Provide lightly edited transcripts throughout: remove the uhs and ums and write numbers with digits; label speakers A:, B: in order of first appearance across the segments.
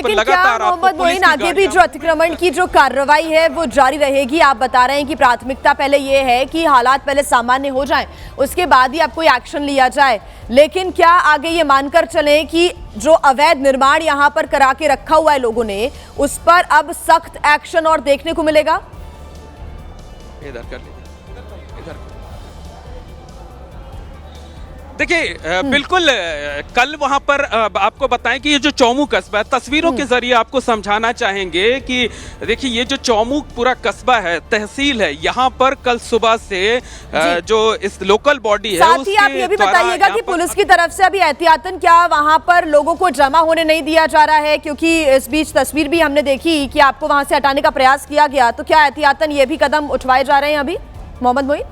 A: लेकिन क्या मोहम्मद मोइन आगे भी जो अतिक्रमण की जो कार्रवाई है वो जारी रहेगी? आप बता रहे हैं कि प्राथमिकता पहले ये है कि हालात पहले सामान्य हो जाएं, उसके बाद ही अब कोई एक्शन लिया जाए, लेकिन क्या आगे ये मानकर चलें कि जो अवैध निर्माण यहाँ पर करा के रखा हुआ है लोगों ने, उस पर अब सख्त एक्शन और देखने को मिलेगा?
B: इधर कर लीजिए, इधर। देखिए बिल्कुल कल वहां पर आपको बताएं कि ये जो चौमू कस्बा है, तस्वीरों के जरिए आपको समझाना चाहेंगे कि देखिए ये जो चौमू पूरा कस्बा है, तहसील है, यहाँ पर कल सुबह से जो इस लोकल बॉडी है,
A: साथ ही आप ये भी बताइएगा कि पुलिस की तरफ से अभी एहतियातन क्या वहां पर लोगों को जमा होने नहीं दिया जा रहा है? क्योंकि इस बीच तस्वीर भी हमने देखी कि आपको वहां से हटाने का प्रयास किया गया, तो क्या एहतियातन ये भी कदम उठवाए जा रहे हैं अभी मोहम्मद मोइन?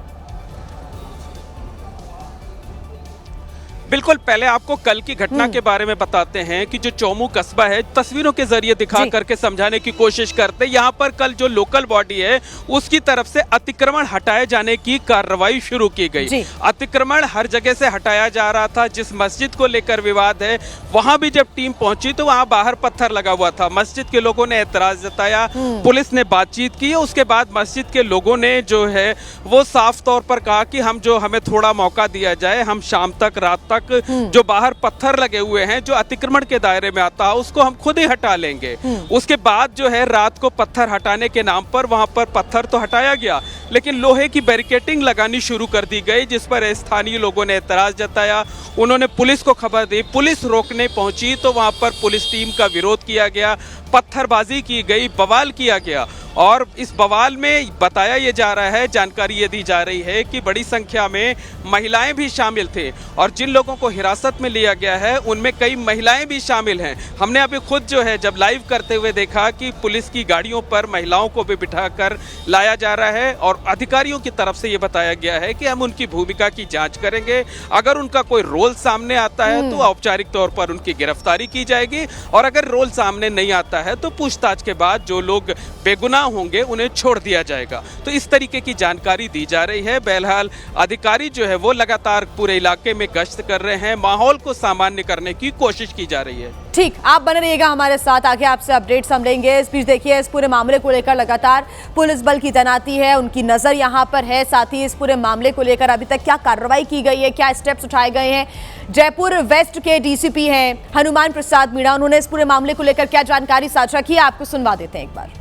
B: बिल्कुल, पहले आपको कल की घटना के बारे में बताते हैं कि जो चौमू कस्बा है, तस्वीरों के जरिए दिखा करके समझाने की कोशिश करते हैं। यहाँ पर कल जो लोकल बॉडी है उसकी तरफ से अतिक्रमण हटाए जाने की कार्रवाई शुरू की गई। अतिक्रमण हर जगह से हटाया जा रहा था। जिस मस्जिद को लेकर विवाद है, वहां भी जब टीम पहुंची तो वहां बाहर पत्थर लगा हुआ था। मस्जिद के लोगों ने एतराज जताया, पुलिस ने बातचीत की। उसके बाद मस्जिद के लोगों ने जो है वो साफ तौर पर कहा कि हमें थोड़ा मौका दिया जाए, हम शाम तक, रात तक जो बाहर पत्थर लगे हुए हैं जो अतिक्रमण के दायरे में आता है उसको हम खुद ही हटा लेंगे। उसके बाद जो है रात को पत्थर हटाने के नाम पर वहां पर पत्थर तो हटाया गया, लेकिन लोहे की बैरिकेडिंग लगानी शुरू कर दी गई, जिस पर स्थानीय लोगों ने एतराज जताया। उन्होंने पुलिस को खबर दी, पुलिस रोकने पहुंची तो वहां पर पुलिस टीम का विरोध किया गया, पत्थरबाजी की गई, बवाल किया गया। और इस बवाल में बताया ये जा रहा है, जानकारी ये दी जा रही है कि बड़ी संख्या में महिलाएं भी शामिल थे और जिन लोगों को हिरासत में लिया गया है उनमें कई महिलाएं भी शामिल हैं। हमने अभी खुद जो है जब लाइव करते हुए देखा कि पुलिस की गाड़ियों पर महिलाओं को भी बिठाकर लाया जा रहा है और अधिकारियों की तरफ से ये बताया गया है कि हम उनकी भूमिका की जांच करेंगे, अगर उनका कोई रोल सामने आता है तो औपचारिक तौर पर उनकी गिरफ्तारी की जाएगी और अगर रोल सामने नहीं आता है तो पूछताछ के बाद जो लोग बेगुनाह होंगे उन्हें छोड़ दिया जाएगा। तो इस तरीके की जानकारी दी जा रही है। बहरहाल अधिकारी जो है वो लगातार पूरे इलाके में गश्त कर रहे हैं, माहौल को सामान्य करने की कोशिश की जा रही है।
A: ठीक, आप बने रहिएगा हमारे साथ, आगे आपसे अपडेट्स हम लेंगे। इस बीच देखिए इस पूरे मामले को लेकर लगातार पुलिस बल की तैनाती है, उनकी नजर यहाँ पर है। साथ ही इस पूरे मामले को लेकर अभी तक क्या कार्रवाई की गई है, क्या स्टेप्स उठाए गए हैं। जयपुर वेस्ट के डीसीपी हैं हनुमान प्रसाद मीणा, उन्होंने इस पूरे मामले को लेकर क्या जानकारी साझा की, आपको सुनवा देते हैं एक बार।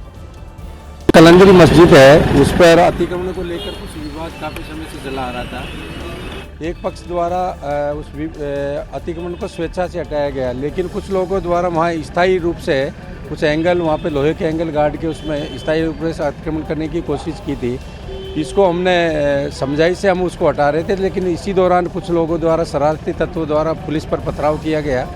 C: कलंदरी मस्जिद है, उस पर अतिक्रमण को लेकर कुछ विवाद काफ़ी समय से चला आ रहा था। एक पक्ष द्वारा उस अतिक्रमण को स्वेच्छा से हटाया गया, लेकिन कुछ लोगों द्वारा वहाँ स्थायी रूप से कुछ एंगल, वहाँ पे लोहे के एंगल गाड़ के उसमें स्थायी रूप से अतिक्रमण करने की कोशिश की थी। इसको हमने समझाई से हम उसको हटा रहे थे, लेकिन इसी दौरान कुछ लोगों द्वारा, शरारती तत्वों द्वारा पुलिस पर पथराव किया गया।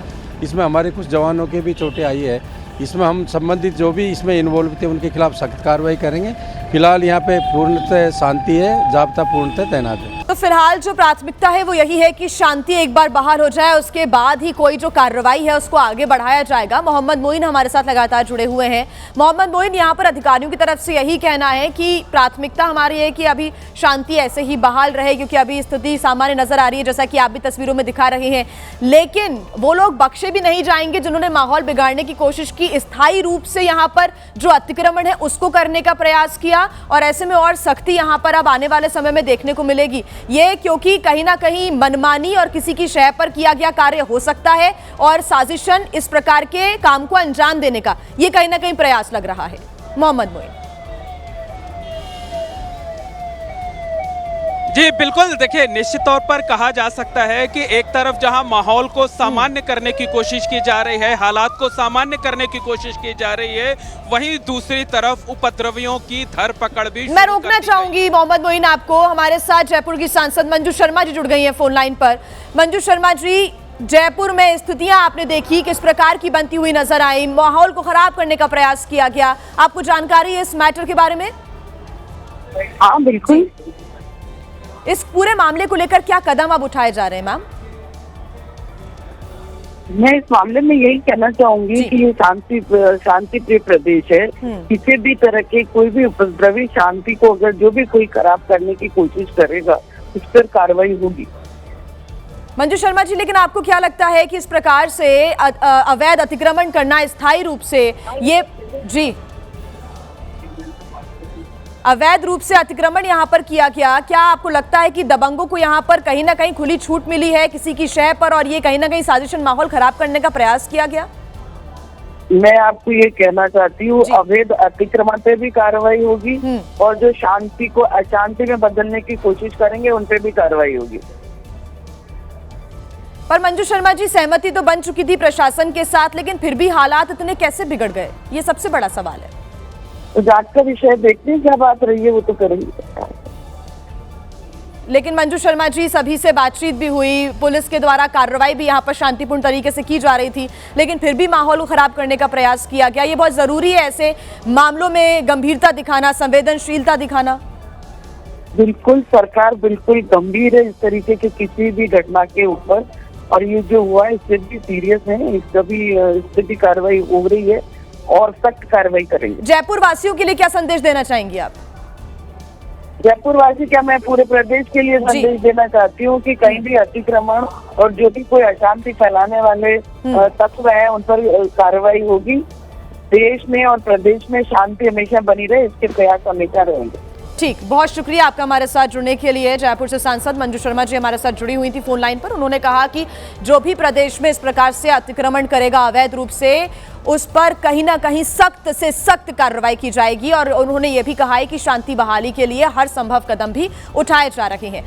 C: इसमें हमारे कुछ जवानों के भी चोटें आई है। इसमें हम संबंधित जो भी इसमें इन्वॉल्व थे उनके खिलाफ सख्त कार्रवाई करेंगे। फिलहाल यहाँ पे पूर्णतः शांति है, जाब्ता पूर्णतः तैनात है।
A: तो फिलहाल जो प्राथमिकता है वो यही है कि शांति एक बार बहाल हो जाए, उसके बाद ही कोई जो कार्रवाई है उसको आगे बढ़ाया जाएगा। मोहम्मद मोइन हमारे साथ लगातार जुड़े हुए हैं। मोहम्मद मोइन, यहाँ पर अधिकारियों की तरफ से यही कहना है कि प्राथमिकता हमारी है कि अभी शांति ऐसे ही बहाल रहे, क्योंकि अभी स्थिति सामान्य नजर आ रही है जैसा कि आप भी तस्वीरों में दिखा रहे हैं, लेकिन वो लोग बख्शे भी नहीं जाएंगे जिन्होंने माहौल बिगाड़ने की कोशिश की, स्थायी रूप से यहाँ पर जो अतिक्रमण है उसको करने का प्रयास किया, और ऐसे में और सख्ती यहाँ पर अब आने वाले समय में देखने को मिलेगी। ये क्योंकि कहीं ना कहीं मनमानी और किसी की शय पर किया गया कार्य हो सकता है और साजिशन इस प्रकार के काम को अंजाम देने का ये कहीं ना कहीं प्रयास लग रहा है। मोहम्मद मोइन
B: जी बिल्कुल, देखिए निश्चित तौर पर कहा जा सकता है कि एक तरफ जहां माहौल को सामान्य करने की कोशिश की जा रही है, हालात को सामान्य करने की कोशिश की जा रही है, वहीं दूसरी तरफ उपद्रवियों की धरपकड़ भी।
A: मैं रोकना चाहूंगी मोहम्मद मोइन आपको। हमारे साथ जयपुर की सांसद मंजू शर्मा जी जुड़ गई हैं फोन लाइन पर। मंजू शर्मा जी, जयपुर में स्थितियां आपने देखी, किस प्रकार की बनती हुई नजर आई, माहौल को खराब करने का प्रयास किया गया, आपको जानकारी है इस मैटर के बारे में?
D: हाँ बिल्कुल।
A: इस पूरे मामले को लेकर क्या कदम अब उठाए जा रहे हैं मैम?
D: मैं इस मामले में यही कहना चाहूंगी कि ये शांतिप्रिय प्रदेश है। किसी भी तरह के कोई भी उपद्रवी शांति को अगर जो भी कोई खराब करने की कोशिश करेगा उस पर कार्रवाई होगी।
A: मंजू शर्मा जी, लेकिन आपको क्या लगता है कि इस प्रकार से अवैध अतिक्रमण करना स्थायी रूप से ये जी अवैध रूप से अतिक्रमण यहाँ पर किया गया, क्या आपको लगता है कि दबंगों को यहाँ पर कहीं ना कहीं खुली छूट मिली है किसी की शय पर और ये कहीं ना कहीं साजिशन माहौल खराब करने का प्रयास किया गया?
D: मैं आपको ये कहना चाहती हूँ, अवैध अतिक्रमण पे भी कार्रवाई होगी और जो शांति को अशांति में बदलने की कोशिश करेंगे उन पे भी कार्रवाई होगी।
A: पर मंजू शर्मा जी, सहमति तो बन चुकी थी प्रशासन के साथ, लेकिन फिर भी हालात इतने कैसे बिगड़ गए, ये सबसे बड़ा सवाल है।
D: तो जांच का विषय देखते हैं, क्या बात रही है वो तो करेंगे।
A: लेकिन मंजू शर्मा जी, सभी से बातचीत भी हुई, पुलिस के द्वारा कार्रवाई भी यहाँ पर शांतिपूर्ण तरीके से की जा रही थी, लेकिन फिर भी माहौल को खराब करने का प्रयास किया गया। ये बहुत जरूरी है ऐसे मामलों में गंभीरता दिखाना, संवेदनशीलता दिखाना।
D: बिल्कुल, सरकार बिल्कुल गंभीर है इस तरीके के किसी भी घटना के ऊपर, और ये जो हुआ है इससे भी सीरियस है, इससे भी कार्रवाई हो रही है और सख्त कार्रवाई करेंगे।
A: जयपुर वासियों के लिए क्या संदेश देना चाहेंगी आप?
D: जयपुर वासी क्या, मैं पूरे प्रदेश के लिए संदेश देना चाहती हूँ कि कहीं भी अतिक्रमण और जो भी कोई अशांति फैलाने वाले तत्व हैं उन पर कार्रवाई होगी। देश में और प्रदेश में शांति हमेशा बनी रहे, इसके प्रयास हमेशा रहेंगे।
A: ठीक, बहुत शुक्रिया आपका हमारे साथ जुड़ने के लिए। जयपुर से सांसद मंजू शर्मा जी हमारे साथ जुड़ी हुई थी फोन लाइन पर। उन्होंने कहा कि जो भी प्रदेश में इस प्रकार से अतिक्रमण करेगा अवैध रूप से, उस पर कहीं ना कहीं सख्त से सख्त कार्रवाई की जाएगी, और उन्होंने ये भी कहा है कि शांति बहाली के लिए हर संभव कदम भी उठाए जा रहे हैं।